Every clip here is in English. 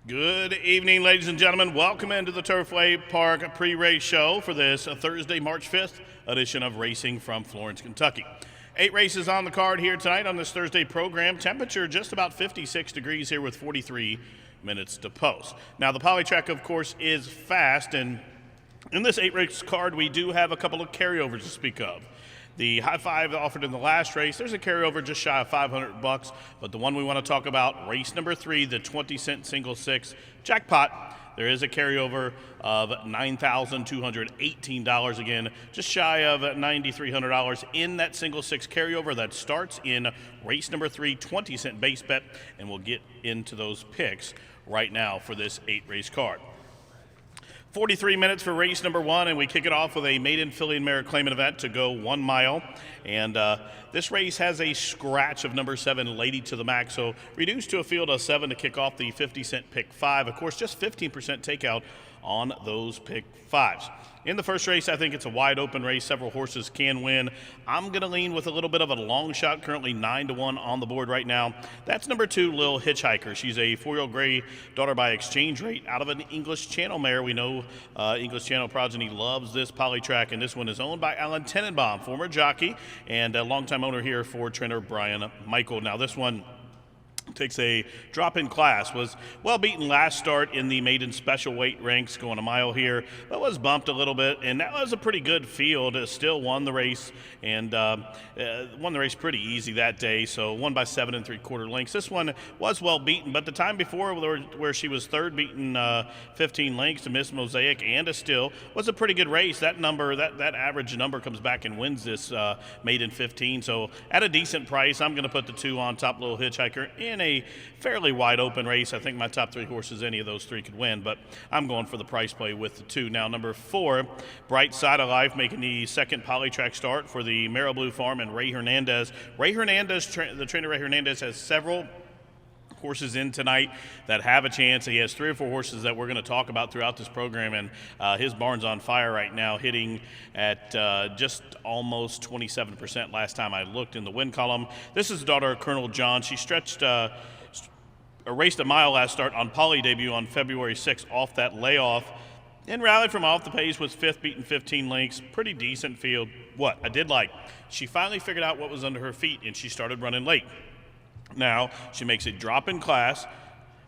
Good evening, ladies and gentlemen. Welcome into the Turfway Park pre-race show for this Thursday, March 5th edition of Racing from Florence, Kentucky. 8 races on the card here tonight on this Thursday program. Temperature just about 56 degrees here with 43 minutes to post. Now, the poly-track, of course, is fast, and in this 8-race card, we do have a couple of carryovers to speak of. The high five offered in the last race, there's a carryover just shy of $500, but the one we want to talk about, race number 3, the 20-cent single six jackpot, there is a carryover of $9,218 again, just shy of $9,300 in that single six carryover that starts in race number 3, 20-cent base bet, and we'll get into those picks right now for this 8-race card. 43 minutes for race number 1, and we kick it off with a maiden filly and mare claimant event to go 1 mile. And this race has a scratch of number 7, Lady to the Max, so reduced to a field of 7 to kick off the 50-cent pick 5. Of course, just 15% takeout on those pick 5s. In the first race, I think it's a wide open race. Several horses can win. I'm going to lean with a little bit of a long shot, currently 9-1 on the board right now. That's number 2, Lil Hitchhiker. She's a 4-year-old gray daughter by exchange rate out of an English Channel mare. We know English Channel progeny loves this poly-track, and this one is owned by Alan Tenenbaum, former jockey and a longtime owner here for trainer Brian Michael. Now, this one takes a drop in class, was well beaten last start in the maiden special weight ranks, going a mile here, but was bumped a little bit, and that was a pretty good field. Still won the race, and won the race pretty easy that day, so won by 7 3/4 lengths. This one was well beaten, but the time before where she was third, beaten 15 lengths to Miss Mosaic and a still, was a pretty good race. That number, that average number comes back and wins this maiden 15, so at a decent price, I'm going to put the 2 on top, Little Hitchhiker, in a fairly wide open race. I think my top 3 horses, any of those 3 could win, but I'm going for the price play with the 2. Now, number 4, Bright Side of Life, making the second poly-track start for the Marabou Farm and Ray Hernandez. Ray Hernandez, the trainer Ray Hernandez, has several horses in tonight that have a chance. He has 3 or 4 horses that we're going to talk about throughout this program, and his barn's on fire right now, hitting at just almost 27% last time I looked in the win column. This is the daughter of Colonel John. She raced a mile last start on poly debut on February 6th off that layoff, and rallied from off the pace, was 5th, beaten 15 lengths. Pretty decent field. What I did like, she finally figured out what was under her feet, and she started running late. Now, she makes a drop in class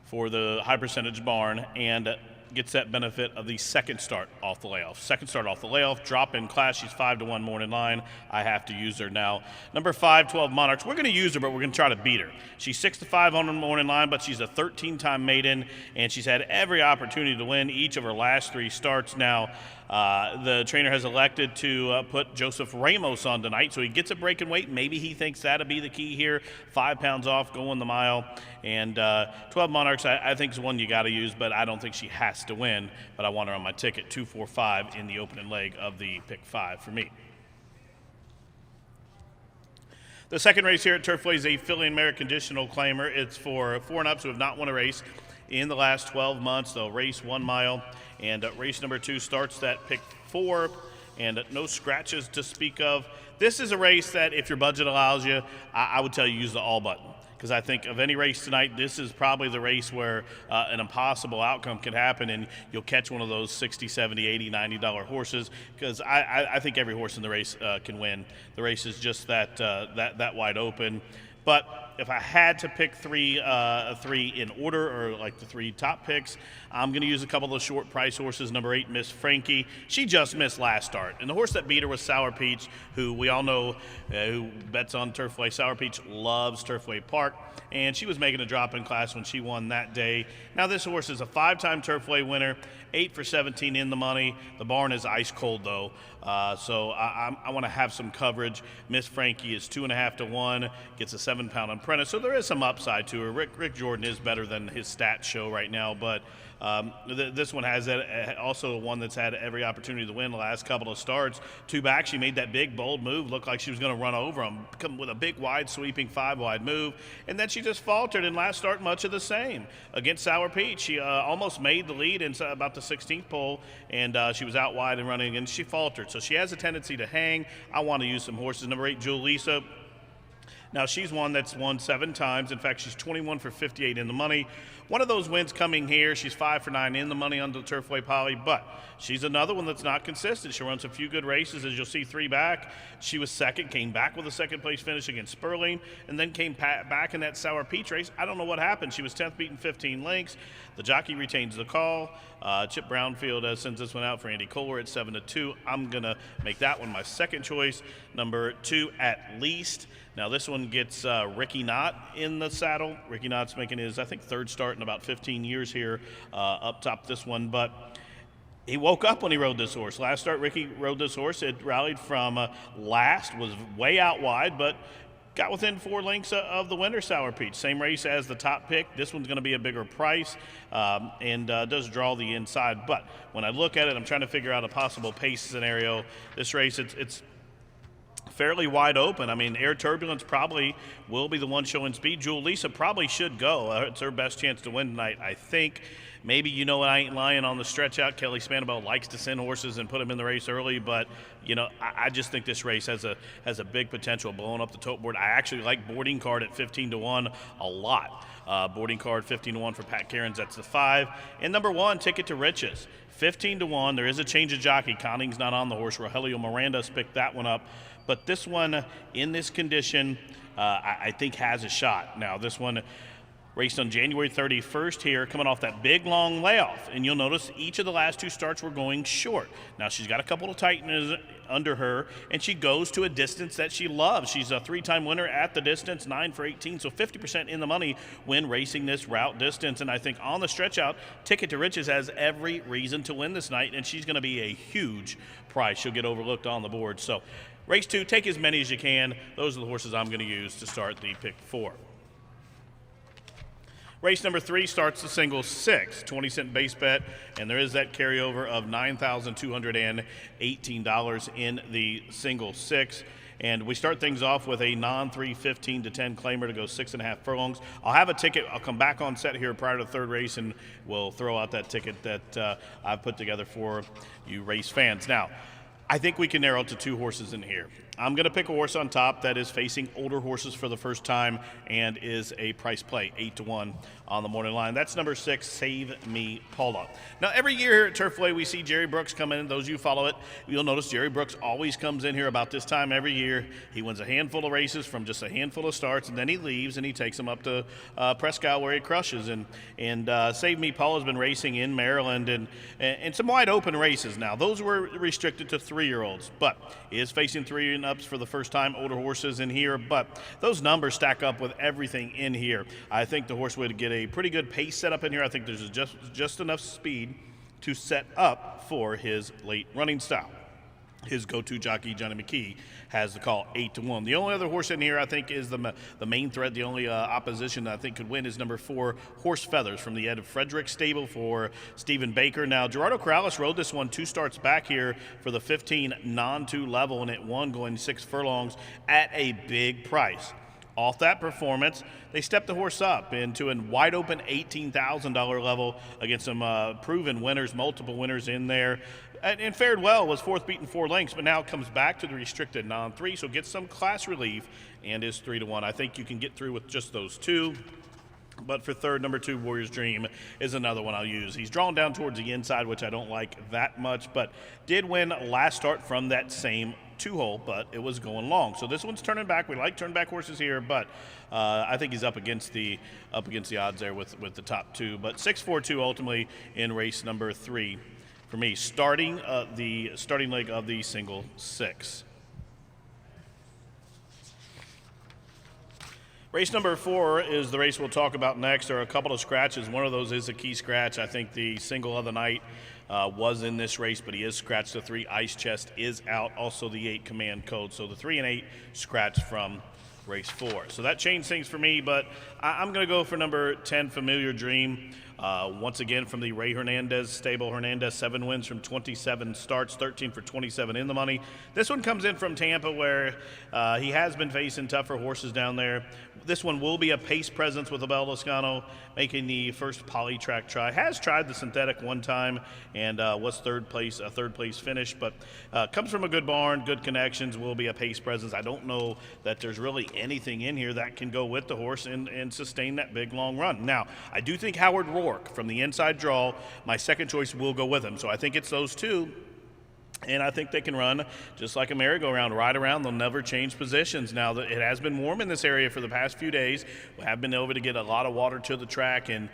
for the high percentage barn and gets that benefit of the second start off the layoff. Second start off the layoff, drop in class. She's 5-1 morning line. I have to use her now. Number 5, 12 Monarchs. We're going to use her, but we're going to try to beat her. She's 6-5 on the morning line, but she's a 13-time maiden, and she's had every opportunity to win each of her last 3 starts. Now, the trainer has elected to put Joseph Ramos on tonight, so he gets a break in weight. Maybe he thinks that'll be the key here. 5 pounds off, going the mile. And 12 Monarchs, I think, is one you got to use, but I don't think she has to win. But I want her on my ticket, 2-4-5 in the opening leg of the pick 5 for me. The second race here at Turfway is a filly and mare conditional claimer. It's for 4 and ups who have not won a race in the last 12 months. They'll race 1 mile, and race number 2 starts that pick 4, and no scratches to speak of. This is a race that, if your budget allows you, I would tell you use the all button, because I think of any race tonight, this is probably the race where an impossible outcome could happen, and you'll catch one of those $60, $70, $80, $90 horses, because I think every horse in the race can win. The race is just that wide open. But if I had to pick 3 in order, or like the 3 top picks, I'm going to use a couple of short price horses. Number 8, Miss Frankie. She just missed last start. And the horse that beat her was Sour Peach, who we all know who bets on Turfway. Sour Peach loves Turfway Park, and she was making a drop in class when she won that day. Now, this horse is a 5-time Turfway winner, 8 for 17 in the money. The barn is ice cold, though, so I want to have some coverage. Miss Frankie is 2.5-1, gets a 7-pound apprentice, so there is some upside to her. Rick Jordan is better than his stats show right now, but this one has also one that's had every opportunity to win the last couple of starts. 2 back, she made that big, bold move, looked like she was going to run over him, come with a big, wide, sweeping 5-wide move, and then she just faltered in last start, much of the same. Against Sour Peach, she almost made the lead in about the 16th pole, and she was out wide and running, and she faltered. So she has a tendency to hang. I want to use some horses. Number 8, Julissa. Now, she's one that's won 7 times. In fact, she's 21 for 58 in the money. One of those wins coming here. She's 5 for 9 in the money on the Turfway Poly, but she's another one that's not consistent. She runs a few good races, as you'll see, 3 back. She was second, came back with a second-place finish against Sperling, and then came back in that Sour Peach race. I don't know what happened. She was 10th, beaten 15 lengths. The jockey retains the call. Chip Brownfield sends this one out for Andy Kohler at 7-2. I'm going to make that one my second choice. Number 2, At Least. Now, this one gets Ricky Knott in the saddle. Ricky Knott's making his, I think, 3rd start in about 15 years here up top this one. But he woke up when he rode this horse. Last start, Ricky rode this horse. It rallied from last, was way out wide, but got within 4 lengths of the winner, Sour Peach. Same race as the top pick. This one's going to be a bigger price and does draw the inside. But when I look at it, I'm trying to figure out a possible pace scenario. This race, it's fairly wide open. I mean, Air Turbulence probably will be the one showing speed. Jewel Lisa probably should go. It's her best chance to win tonight, I think. Maybe you know I ain't lying on the stretch out. Kelly Spanabel likes to send horses and put them in the race early, but you know I just think this race has a big potential of blowing up the tote board. I actually like Boarding Card at 15-1 a lot. Boarding Card 15-1 for Pat Cairns. That's the 5. And number 1, Ticket to Riches. 15-1. There is a change of jockey. Conning's not on the horse. Rogelio Miranda's picked that one up. But this one, in this condition, I think has a shot. Now, this one raced on January 31st here, coming off that big, long layoff. And you'll notice each of the last 2 starts were going short. Now, she's got a couple of tighteners under her, and she goes to a distance that she loves. She's a 3-time winner at the distance, 9 for 18, so 50% in the money when racing this route distance. And I think on the stretch out, Ticket to Riches has every reason to win this night, and she's going to be a huge price. She'll get overlooked on the board. So race 2, take as many as you can. Those are the horses I'm going to use to start the pick 4. Race number 3 starts the single 6, 20-cent base bet, and there is that carryover of $9,218 in the single 6. And we start things off with a non-3 15-10 claimer to go 6.5 furlongs. I'll have a ticket. I'll come back on set here prior to the 3rd race, and we'll throw out that ticket that I've put together for you race fans. Now, I think we can narrow it to 2 horses in here. I'm going to pick a horse on top that is facing older horses for the first time and is a price play, 8-1 on the morning line. That's number 6, Save Me Paula. Now, every year here at Turfway, we see Jerry Brooks come in. Those of you who follow it, you'll notice Jerry Brooks always comes in here about this time every year. He wins a handful of races from just a handful of starts, and then he leaves and he takes them up to Prescott where he crushes. And Save Me Paula's been racing in Maryland and some wide open races now. Those were restricted to 3-year-olds, but he is facing 3-and-ups for the first time, older horses in here, but those numbers stack up with everything in here. I think the horse would get a pretty good pace set up in here. I think there's just enough speed to set up for his late running style. His go-to jockey, Johnny McKee, has the call, 8-1. The only other horse in here, I think, is the main thread. The only opposition that I think could win is number 4, Horse Feathers, from the Ed Frederick stable for Stephen Baker. Now, Gerardo Corrales rode this one 2 starts back here for the 15 non-2 level, and it won going 6 furlongs at a big price. Off that performance, they stepped the horse up into a wide-open $18,000 level against some proven winners, multiple winners in there. And fared well, was 4th, beaten 4 lengths, but now comes back to the restricted non-3, so gets some class relief and is 3-1. I think you can get through with just those 2. But for 3rd, number 2, Warrior's Dream is another one I'll use. He's drawn down towards the inside, which I don't like that much, but did win last start from that same 2-hole, but it was going long. So this one's turning back. We like turn back horses here, but I think he's up against the odds there with the top 2. But 6-4-2 ultimately in race number 3 for me, starting the starting leg of the single 6. Race number 4 is the race we'll talk about next. There are a couple of scratches. One of those is a key scratch. I think the single of the night was in this race, but he is scratched. The 3 Ice Chest is out. Also the 8 Command Code. So the 3 and 8 scratched from race 4. So that changed things for me, but I'm going to go for number 10, Familiar Dream. Once again from the Ray Hernandez stable. Hernandez 7 wins from 27 starts, 13 for 27 in the money. This one comes in from Tampa, where he has been facing tougher horses down there. This one will be a pace presence with Abel Lascano, making the first poly track try. Has tried the synthetic one time and was third place finish, but comes from a good barn, good connections, will be a pace presence. I don't know that there's really anything in here that can go with the horse and sustain that big long run. Now, I do think Howard Rourke from the inside draw, my second choice, will go with him. So I think it's those two. And I think they can run just like a merry-go-round, right around. They'll never change positions. Now, it has been warm in this area for the past few days. We have been able to get a lot of water to the track, and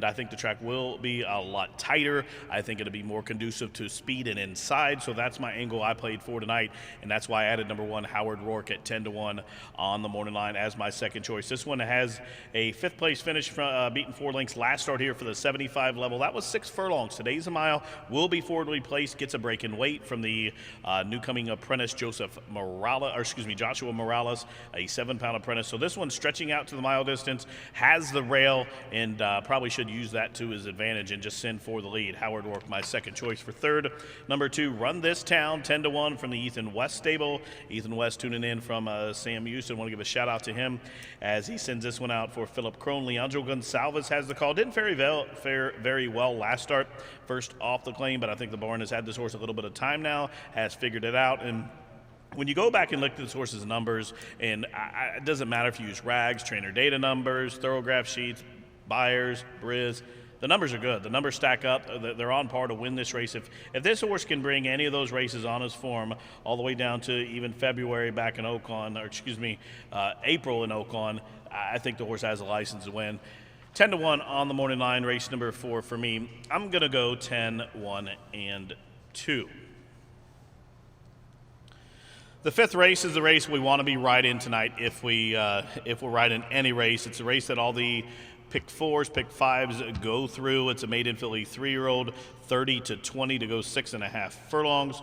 I think the track will be a lot tighter. I think it'll be more conducive to speed and inside, so that's my angle I played for tonight, and that's why I added number 1, Howard Rourke, at 10-1 on the morning line as my second choice. This one has a fifth-place finish, beating 4 lengths last start here for the 75 level. That was 6 furlongs. Today's a mile. Will be forwardly placed, gets a break in weight from the new-coming apprentice Joshua Morales, a 7-pound apprentice. So this one's stretching out to the mile distance, has the rail, and probably should use that to his advantage and just send for the lead. Howard Rourke, my second choice for third. Number 2, Run This Town, 10-1 from the Ethan West stable. Ethan West tuning in from Sam Houston. Want to give a shout out to him as he sends this one out for Philip Crone. Leandro Gonsalves has the call. Didn't fare very well last start, first off the claim, but I think the barn has had this horse a little bit of time now, has figured it out. And when you go back and look at this horse's numbers, and it doesn't matter if you use rags, trainer data numbers, Thorograph sheets, Byers, Briz, the numbers are good. The numbers stack up. They're on par to win this race. If this horse can bring any of those races on his form all the way down to even February back in Oakland, April in Oakland, I think the horse has a license to win. 10-1 on the morning line, race number 4 for me. I'm going to go 10, 1, and 2. The 5th race is the race we want to be right in tonight. If we're right in any race, it's a race that all the pick 4s, pick 5s go through. It's a maiden filly 3-year-old, 30-20 to go 6.5 furlongs.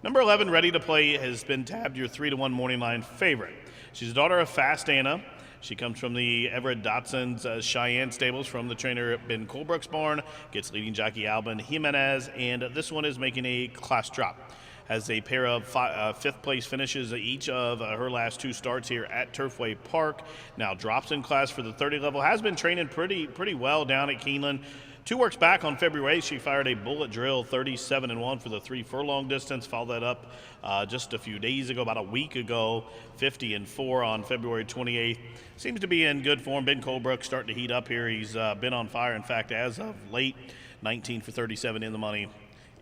Number 11, Ready to Play, has been tabbed your 3-1 morning line favorite. She's a daughter of Fast Anna. She comes from the Everett Dotson's Cheyenne stables from the trainer Ben Colebrook's barn, gets leading jockey Alban Jimenez, and this one is making a class drop. Has a pair of 5th place finishes each of her last 2 starts here at Turfway Park. Now drops in class for the 30 level. Has been training pretty well down at Keeneland. 2 works back on February. She fired a bullet drill 37-1 for the 3 furlong distance. Followed that up just a few days ago, about a week ago, 50-4 on February 28th. Seems to be in good form. Ben Colebrook starting to heat up here. He's been on fire. In fact, as of late, 19 for 37 in the money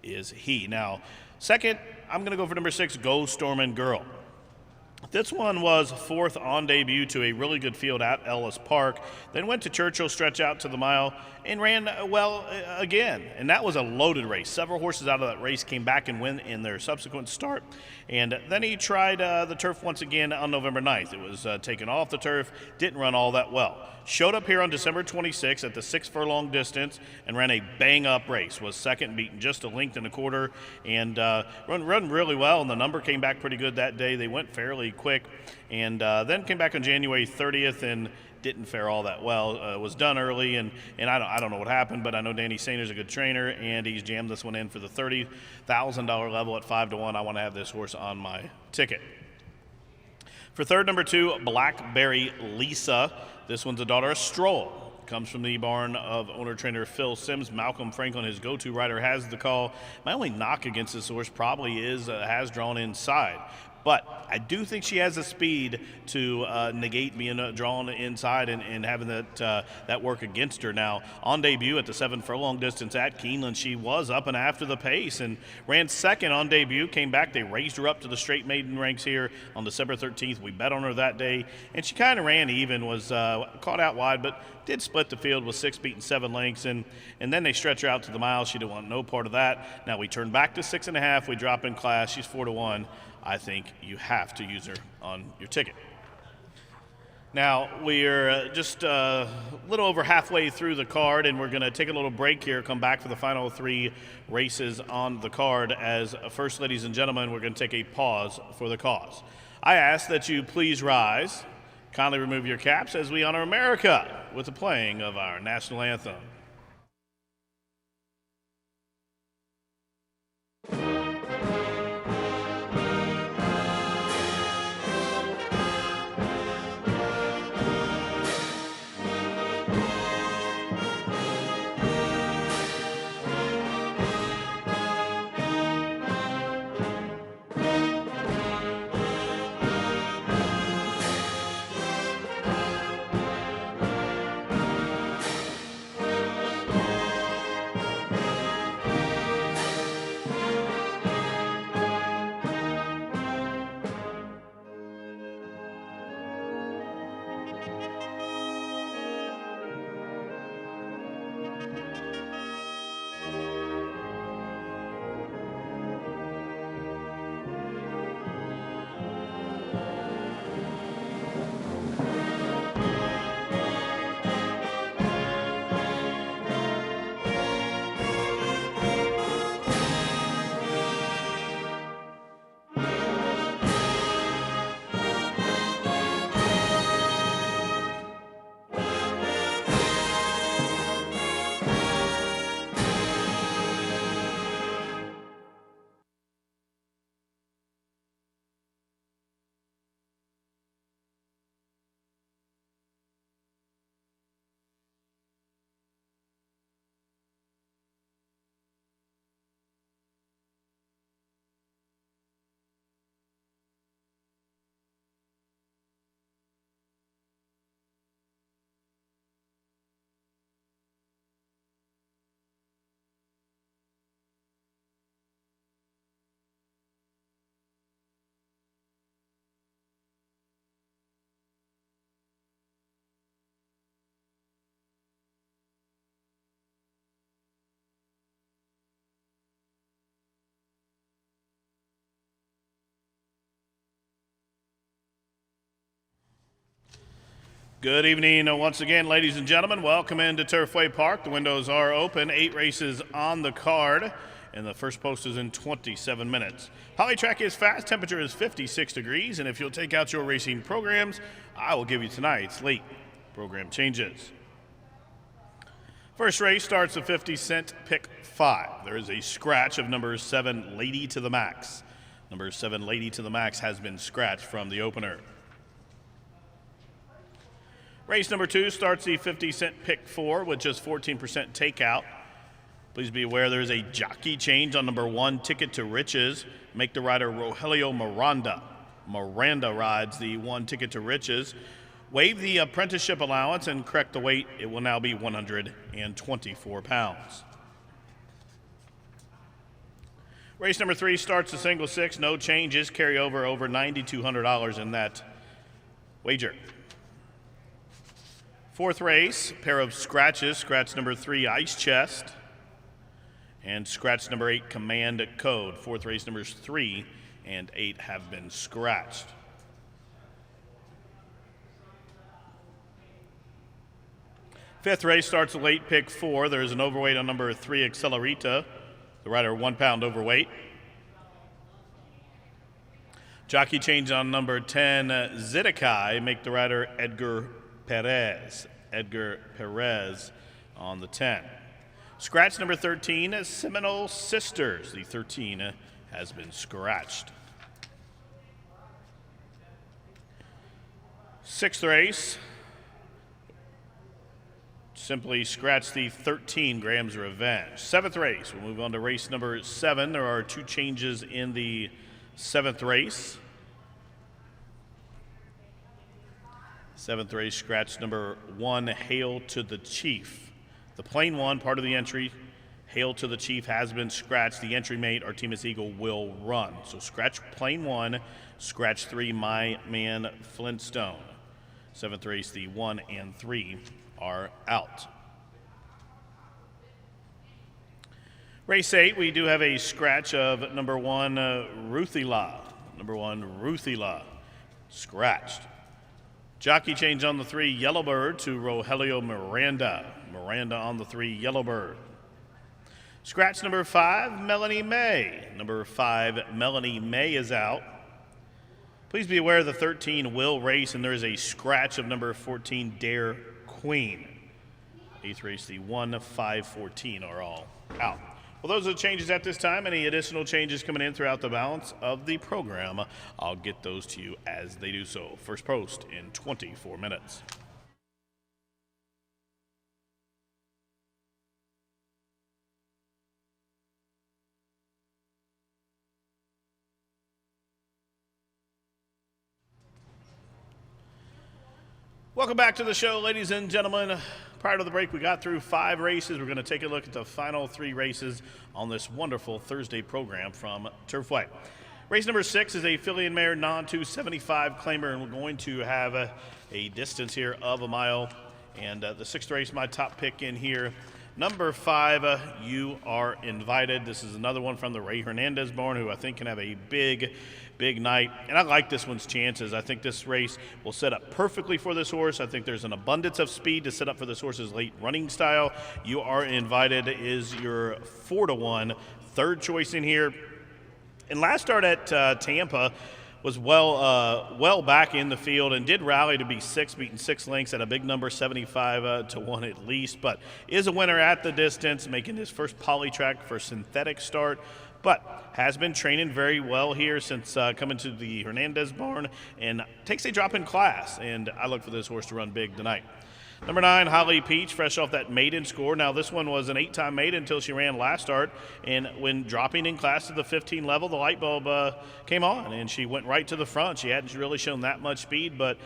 is he. Now, second, I'm going to go for number 6, Go Stormin' Girl. This one was 4th on debut to a really good field at Ellis Park, then went to Churchill, stretch out to the mile, and ran well again. And that was a loaded race. Several horses out of that race came back and win in their subsequent start. And then he tried the turf once again on November 9th. It was taken off the turf, didn't run all that well. Showed up here on December 26th at the 6 furlong distance and ran a bang-up race. Was second, beaten just a length and a quarter, and run really well. And the number came back pretty good that day. They went fairly quick, and then came back on January 30th and didn't fare all that well. Was done early, and I don't know what happened, but I know Danny Saner's a good trainer, and he's jammed this one in for the $30,000 level at 5-1. I want to have this horse on my ticket. For third, number 2, Blackberry Lisa. This one's a daughter of Stroll. Comes from the barn of owner-trainer Phil Sims. Malcolm Franklin, his go-to rider, has the call. My only knock against this horse probably is has drawn inside. But I do think she has the speed to negate being drawn inside and having that work against her. Now, on debut at the 7 furlong distance at Keeneland, she was up and after the pace and ran second on debut, came back. They raised her up to the straight maiden ranks here on December 13th. We bet on her that day, and she kind of ran even, was caught out wide, but did split the field with 6 beaten 7 lengths, and then they stretch her out to the mile. She didn't want no part of that. Now we turn back to 6.5. We drop in class. She's 4-1. I think you have to use her on your ticket. Now, we're just a little over halfway through the card, and we're going to take a little break here, come back for the final 3 races on the card. As first, ladies and gentlemen, we're going to take a pause for the cause. I ask that you please rise, kindly remove your caps as we honor America with the playing of our national anthem. Good evening once again, ladies and gentlemen. Welcome into Turfway Park. The windows are open. 8 races on the card, and the first post is in 27 minutes. Polytrack is fast. Temperature is 56 degrees, and if you'll take out your racing programs, I will give you tonight's late program changes. First race starts at 50-cent pick 5. There is a scratch of number 7, Lady to the Max. Number 7, Lady to the Max, has been scratched from the opener. Race number 2 starts the 50-cent pick 4 with just 14% takeout. Please be aware there is a jockey change on number 1, Ticket to Riches. Make the rider Rogelio Miranda. Miranda rides the 1, Ticket to Riches. Waive the apprenticeship allowance and correct the weight. It will now be 124 pounds. Race number 3 starts the single 6. No changes. Carry over $9,200 in that wager. Fourth race, pair of scratches. Scratch number 3, Ice Chest. And scratch number 8, Command Code. Fourth race, numbers 3 and 8 have been scratched. Fifth race starts the late pick 4. There's an overweight on number 3, Accelerita. The rider 1 pound overweight. Jockey change on number 10, Zidikai. Make the rider Edgar Perez. Edgar Perez on the 10. Scratch number 13, Seminole Sisters. The 13 has been scratched. Sixth race. Simply scratch the 13, Graham's Revenge. Seventh race. We'll move on to race number 7. There are 2 changes in the 7th race. Seventh race, scratch number 1, Hail to the Chief. The plain 1, part of the entry, Hail to the Chief, has been scratched. The entry mate, Artemis Eagle, will run. So scratch plain 1, scratch 3, My Man Flintstone. Seventh race, the 1 and 3 are out. Race 8, we do have a scratch of number 1, Ruthila. Number 1, Ruthila, scratched. Jockey change on the 3, Yellowbird, to Rogelio Miranda. Miranda on the 3, Yellowbird. Scratch number 5, Melanie May. Number 5, Melanie May is out. Please be aware the 13 will race, and there is a scratch of number 14, Dare Queen. 8th race, the 1, 5, 14 are all out. Well, those are the changes at this time. Any additional changes coming in throughout the balance of the program, I'll get those to you as they do so. First post in 24 minutes. Welcome back to the show, ladies and gentlemen. Prior to the break, we got through 5 races. We're going to take a look at the final 3 races on this wonderful Thursday program from Turfway. Race number 6 is a filly and mare non-275 claimer, and we're going to have a distance here of a mile. And the 6th race, my top pick in here, number 5, You Are Invited. This is another one from the Ray Hernandez barn, who I think can have a big night, and I like this one's chances. I think this race will set up perfectly for this horse. I think there's an abundance of speed to set up for this horse's late running style. You Are Invited is your 4-1 third choice in here. And last start at Tampa was well back in the field and did rally to be 6, beating 6 lengths at a big number, 75-1 at least, but is a winner at the distance, making his first Polytrack for synthetic start, but has been training very well here since coming to the Hernandez barn, and takes a drop in class, and I look for this horse to run big tonight. Number 9, Holly Peach, fresh off that maiden score. Now, this one was an 8-time maiden until she ran last start, and when dropping in class to the 15 level, the light bulb came on, and she went right to the front. She hadn't really shown that much speed, but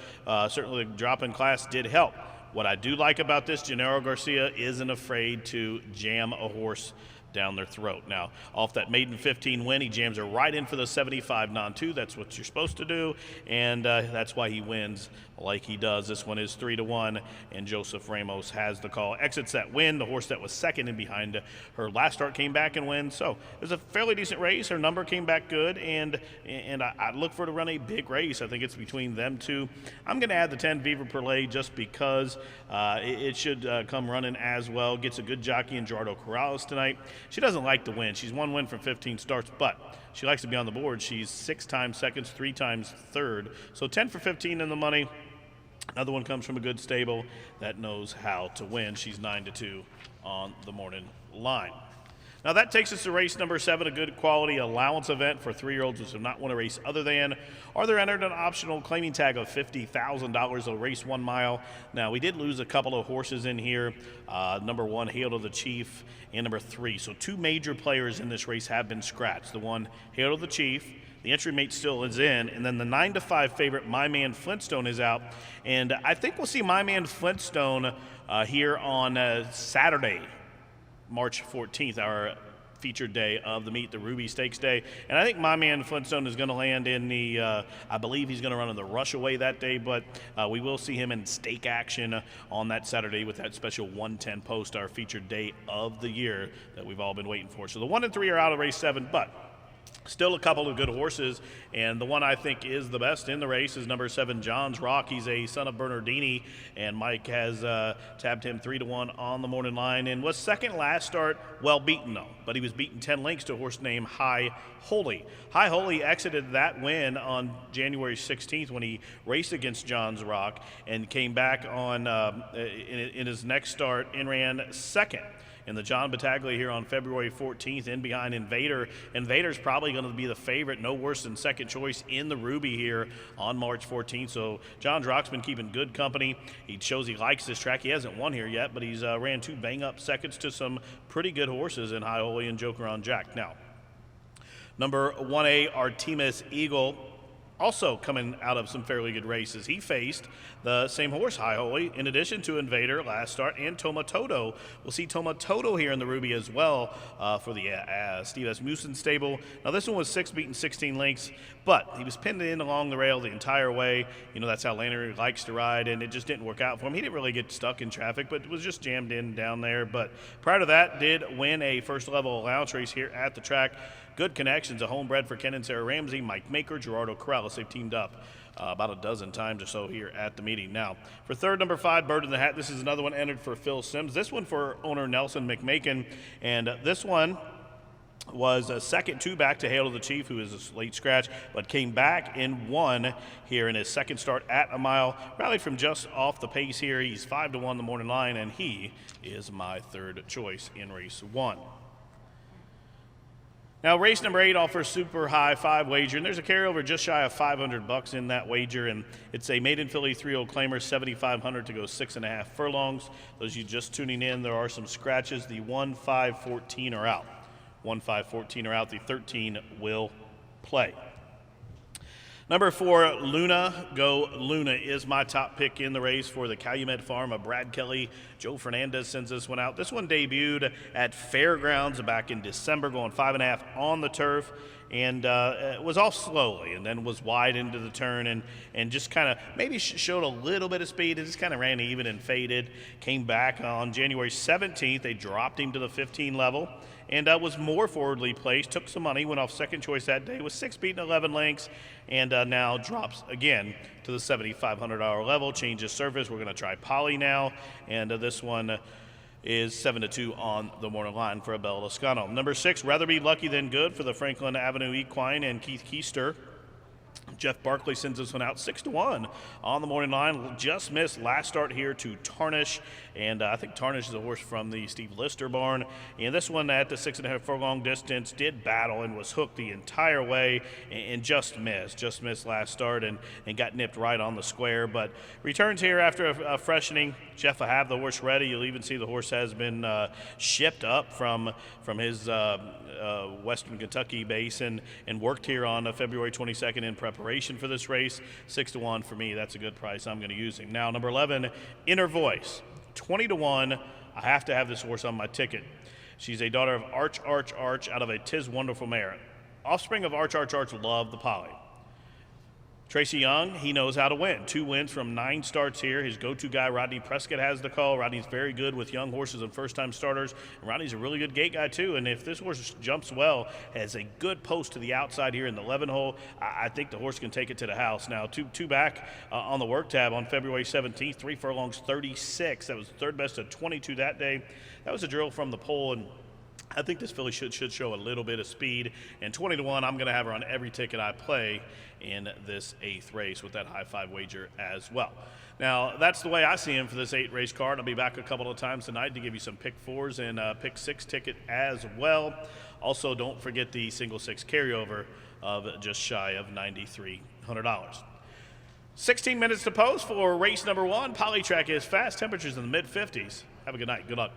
certainly the drop in class did help. What I do like about this, Gennaro Garcia isn't afraid to jam a horse down their throat. Now, off that maiden 15 win, he jams her right in for the 75 non-2. That's what you're supposed to do, and that's why he wins like he does. This one is 3-1, and Joseph Ramos has the call. Exits that win. The horse that was second and behind her last start came back and win. So it was a fairly decent race. Her number came back good, and I look for her to run a big race. I think it's between them two. I'm going to add the 10 Viva Perlay just because it should come running as well. Gets a good jockey in Gerardo Corrales tonight. She doesn't like to win. She's one win from 15 starts, but she likes to be on the board. She's 6 times seconds, 3 times third. So 10 for 15 in the money. Another one comes from a good stable that knows how to win. She's 9-2 on the morning line. Now that takes us to race number 7, a good quality allowance event for 3-year-olds who do not want to race other than, or they're entered an optional claiming tag of $50,000. They'll race 1 mile. Now we did lose a couple of horses in here. Number 1, Hail to the Chief, and number 3. So 2 major players in this race have been scratched. The one, Hail to the Chief, the entry mate still is in, and then the 9-5 favorite, My Man Flintstone, is out. And I think we'll see My Man Flintstone here on Saturday, March 14th, our featured day of the meet, the Ruby Stakes Day. And I think My Man Flintstone is going to land in the, I believe he's going to run in the Rushaway that day, but we will see him in stake action on that Saturday with that special 110 post, our featured day of the year that we've all been waiting for. So the 1 and 3 are out of race 7, but still a couple of good horses, and the one I think is the best in the race is number 7, John's Rock. He's a son of Bernardini, and Mike has tabbed him 3-1 on the morning line, and was second last start, well beaten though, but he was beaten 10 lengths to a horse named High Holy. High Holy exited that win on January 16th when he raced against John's Rock and came back on in his next start and ran second in the John Battaglia here on February 14th, in behind Invader. Invader's probably going to be the favorite, no worse than second choice in the Ruby here on March 14th. So John's Rock's been keeping good company. He shows he likes this track. He hasn't won here yet, but he's ran 2 bang-up seconds to some pretty good horses in High Holy and Joker on Jack. Now, number 1A, Artemis Eagle, also coming out of some fairly good races. He faced the same horse, High Holy, in addition to Invader last start, and Tomatodo. We'll see Tomatodo here in the Ruby as well for the Steve Asmussen stable. Now this one was 6 beaten 16 lengths, but he was pinned in along the rail the entire way. You know, that's how Landry likes to ride, and it just didn't work out for him. He didn't really get stuck in traffic, but was just jammed in down there. But prior to that, did win a first level allowance race here at the track. Good connections, a homebred for Ken and Sarah Ramsey, Mike Maker, Gerardo Corrales. They've teamed up about a dozen times or so here at the meeting. Now, for third, number 5, Bird in the Hat. This is another one entered for Phil Sims. This one for owner Nelson McMakin. And this one was a second 2 back to Hail to the Chief, who is a late scratch, but came back and won here in his second start at a mile. Rallied from just off the pace here. He's 5-1 the morning line, and he is my third choice in race 1. Now, race number 8 offers super high 5 wager, and there's a carryover just shy of $500 in that wager, and it's a maiden filly 3-year-old claimer, $7,500 to go 6.5 furlongs. Those you just tuning in, there are some scratches. The 1, 5, 14 are out. 1, 5, 14 are out. The 13 will play. Number 4, Luna Go Luna is my top pick in the race for the Calumet Farm of Brad Kelly. Joe Fernandez sends this one out. This one debuted at Fairgrounds back in December, going 5.5 on the turf, and was off slowly and then was wide into the turn and just kind of maybe showed a little bit of speed. It just kind of ran even and faded. Came back on January 17th. They dropped him to the 15 level and was more forwardly placed, took some money, went off second choice that day, was 6 beaten 11 lengths, and now drops again to the $7,500 level, changes surface. We're going to try Polly now, and this one is 7-2 on the morning line for Abel Lascano. Number 6, Rather Be Lucky Than Good for the Franklin Avenue Equine and Keith Keister. Jeff Barkley sends this one out 6-1 on the morning line. Just missed last start here to Tarnish, and I think Tarnish is a horse from the Steve Lister barn. And this one at the 6.5 furlong distance did battle and was hooked the entire way and just missed last start and got nipped right on the square. But returns here after a freshening. Jeff will have the horse ready. You'll even see the horse has been shipped up from his Western Kentucky base and worked here on February 22nd in preparation for this race. 6-1 for me. That's a good price. I'm going to use him. Now, number 11, Inner Voice. 20-1. I have to have this horse on my ticket. She's a daughter of Arch out of a Tis Wonderful mare. Offspring of Arch love the Polly. Tracy Young, he knows how to win. 2 wins from 9 starts here. His go-to guy, Rodney Prescott, has the call. Rodney's very good with young horses and first-time starters. And Rodney's a really good gate guy, too. And if this horse jumps well, has a good post to the outside here in the 11 hole, I think the horse can take it to the house. Now, two back on the work tab on February 17th, 3 furlongs, 36. That was the third best of 22 that day. That was a drill from the pole, and I think this filly should show a little bit of speed. And 20-1, I'm going to have her on every ticket I play in this 8th race with that high 5 wager as well. Now, that's the way I see him for this 8 race card. I'll be back a couple of times tonight to give you some pick 4s and pick 6 ticket as well. Also, don't forget the single 6 carryover of just shy of $9,300. 16 minutes to post for race number 1. Polytrack is fast. Temperatures in the mid-50s. Have a good night. Good luck.